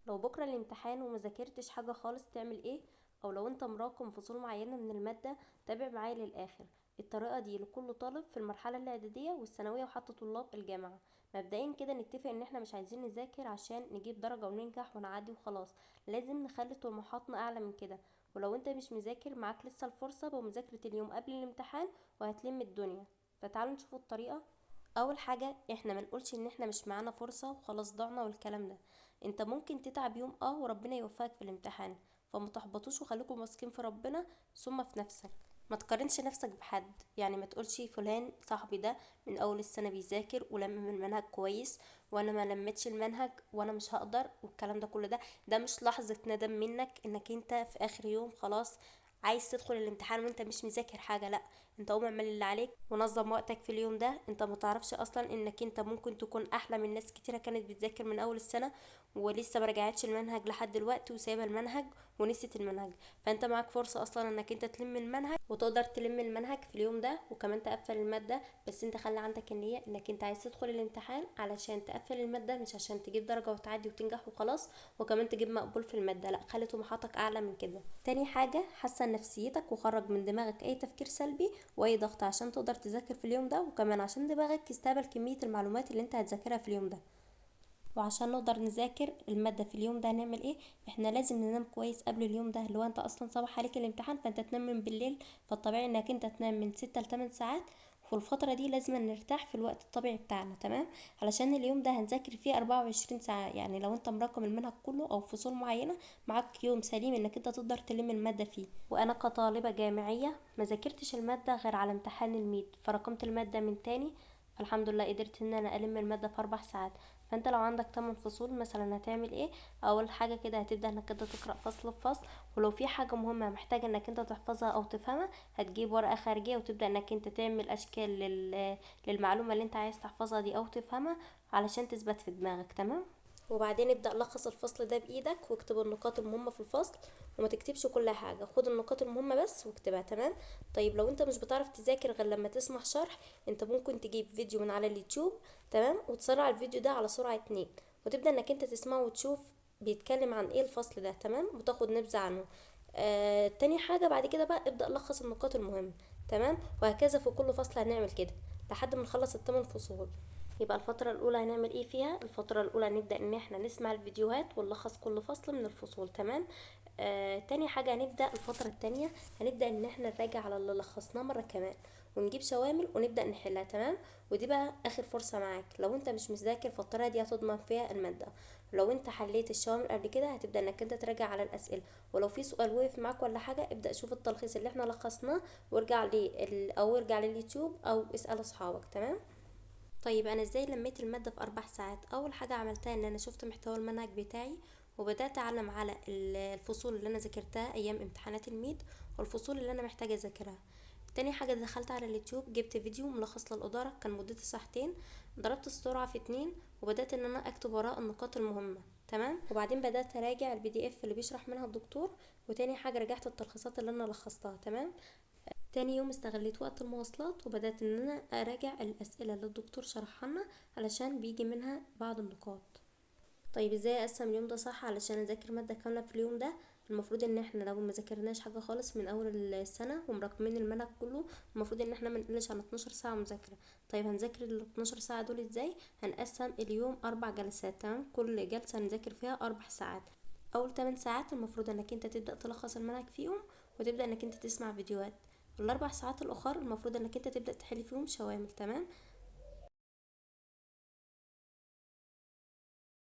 لو بكرة الامتحان وما ذاكرتش حاجة خالص تعمل ايه؟ او لو انت مراكم فصول معينة من المادة، تابع معايا للاخر. الطريقة دي لكل طالب في المرحلة الاعدادية والثانوية وحتى طلاب الجامعة. مبدئيا كده نتفق ان احنا مش عايزين نذاكر عشان نجيب درجة وننجح ونعدي وخلاص. لازم نخلي طموحاتنا اعلى من كده. ولو انت مش مذاكر، معاك لسه الفرصة بمذاكرة اليوم قبل الامتحان وهتلم الدنيا. فتعالوا نشوف الطريقة. اول حاجة، احنا ما نقولش ان احنا مش معانا فرصة وخلاص ضعنا والكلام ده. انت ممكن تتعب يوم وربنا يوفقك في الامتحان. فما تحبطوش وخليكم واثقين في ربنا ثم في نفسك. ما تقارنش نفسك بحد، يعني ما تقولش فلان صاحبي ده من اول السنة بيذاكر ولم من المنهج كويس، وانا ما لمتش المنهج وانا مش هقدر والكلام ده كله. ده مش لحظة ندم منك انك انت في اخر يوم خلاص عايز تدخل الامتحان وانت مش مذاكر حاجة. لا، انت قوم اعمل اللي عليك ونظم وقتك في اليوم ده. انت ما تعرفش اصلا انك انت ممكن تكون احلى من ناس كتيرة كانت بتذاكر من اول السنة ولسه ما رجعتش المنهج لحد دلوقتي وسايبه المنهج ونسيت المنهج. فانت معاك فرصة اصلا انك انت تلم المنهج وتقدر تلم المنهج في اليوم ده وكمان تقفل المادة. بس انت خلي عندك النية انك انت عايز تدخل الامتحان علشان تقفل المادة، مش عشان تجيب درجة وتعدي وتنجح وخلاص وكمان تجيب مقبول في المادة. لا، خلي طموحاتك اعلى من كده. تاني حاجة، حسن نفسيتك وخرج من دماغك اي تفكير سلبي واي ضغط عشان تقدر تذاكر في اليوم ده، وكمان عشان دماغك يستقبل كمية المعلومات اللي انت هتذاكرها في اليوم ده. وعشان نقدر نذاكر المادة في اليوم ده هنعمل ايه؟ احنا لازم ننام كويس قبل اليوم ده، اللي هو انت اصلا صباح عليك الامتحان فانت تنام من بالليل. فالطبيعي انك انت تنام من 6 ل 8 ساعات. في الفترة دي لازم نرتاح في الوقت الطبيعي بتاعنا، تمام؟ علشان اليوم ده هنذاكر فيه 24 ساعة. يعني لو انت مراكم المنهج كله او فصول معينة، معاك يوم سليم انك انت تقدر تلم المادة فيه. وانا كطالبة جامعية ما ذاكرتش المادة غير على امتحان الميد، فرقمت المادة من تاني. فالحمد لله قدرت ان انا الم المادة في 4 ساعات. فانت لو عندك 8 فصول مثلا هتعمل ايه؟ اول حاجه كده هتبدا انك انت تقرا فصل بفصل. ولو في حاجه مهمه محتاجه انك انت تحفظها او تفهمها، هتجيب ورقه خارجيه وتبدا انك انت تعمل اشكال للمعلومه اللي انت عايز تحفظها دي او تفهمها علشان تثبت في دماغك، تمام؟ وبعدين ابدأ لخص الفصل ده بإيدك واكتب النقاط المهمة في الفصل. وما تكتبش كل حاجة، خد النقاط المهمة بس واكتبها، تمام؟ طيب لو انت مش بتعرف تذاكر غير لما تسمع شرح، انت ممكن تجيب فيديو من على اليوتيوب، تمام؟ وتسرع الفيديو ده على سرعة 2 وتبدأ انك انت تسمعه وتشوف بيتكلم عن ايه الفصل ده، تمام؟ وتاخد نبذة عنه. تاني حاجة بعد كده بقى ابدأ لخص النقاط المهمة، تمام؟ وهكذا في كل فصل هنعمل كده لحد ما نخلص ال 8 فصول. يبقى الفترة الأولى هنعمل ايه فيها؟ الفترة الأولى نبدأ ان احنا نسمع الفيديوهات ونلخص كل فصل من الفصول، تمام؟ تاني حاجة هنبدأ الفترة التانية، هنبدأ ان احنا نراجع على اللي لخصناه مرة كمان ونجيب شوامل ونبدأ نحلها، تمام؟ ودي بقى آخر فرصة معاك. لو انت مش مذاكر فالطريقة دي هتضمن فيها المادة. لو انت حليت الشوامل قبل كده هتبدأ انك انت تراجع على الأسئلة. ولو في سؤال وقف معاك ولا حاجة، ابدأ شوف التلخيص اللي احنا لخصناه وارجع ليه او ارجع لليوتيوب او اسأل اصحابك، تمام؟ طيب انا ازاي لميت المادة في 4 ساعات؟ اول حاجة عملتها ان انا شفت محتوى المنهج بتاعي وبدأت اعلم على الفصول اللي انا ذاكرتها ايام امتحانات الميد والفصول اللي انا محتاجة اذاكرها. تاني حاجة دخلت على اليوتيوب، جبت فيديو ملخص للإدارة كان مدته ساعتين، ضربت السرعة في 2 وبدأت ان انا اكتب وراء النقاط المهمة، تمام؟ وبعدين بدأت اراجع البي دي اف اللي بيشرح منها الدكتور. وتاني حاجة رجعت التلخيصات اللي انا لخصتها، تمام؟ تاني يوم استغليت وقت المواصلات وبدأت ان انا اراجع الاسئلة اللي الدكتور شرحها لنا علشان بيجي منها بعض النقاط. طيب ازاي اقسم اليوم ده صح علشان اذاكر مادة كاملة في اليوم ده؟ المفروض ان احنا لو ما ذاكرناش حاجة خالص من اول السنة ومراكمين المنهج كله، المفروض ان احنا ما نقلش عن 12 ساعة مذاكرة. طيب هنذاكر ال 12 ساعة دول ازاي؟ هنقسم اليوم 4 جلسات، تمام؟ كل جلسة نذاكر فيها 4 ساعات. اول 8 ساعات المفروض انك انت تبدأ تلخص المنهج فيهم وتبدأ انك انت تسمع فيديوهات. ال4 ساعات الاخر المفروض انك انت تبدأ تحل فيهم شوامل، تمام؟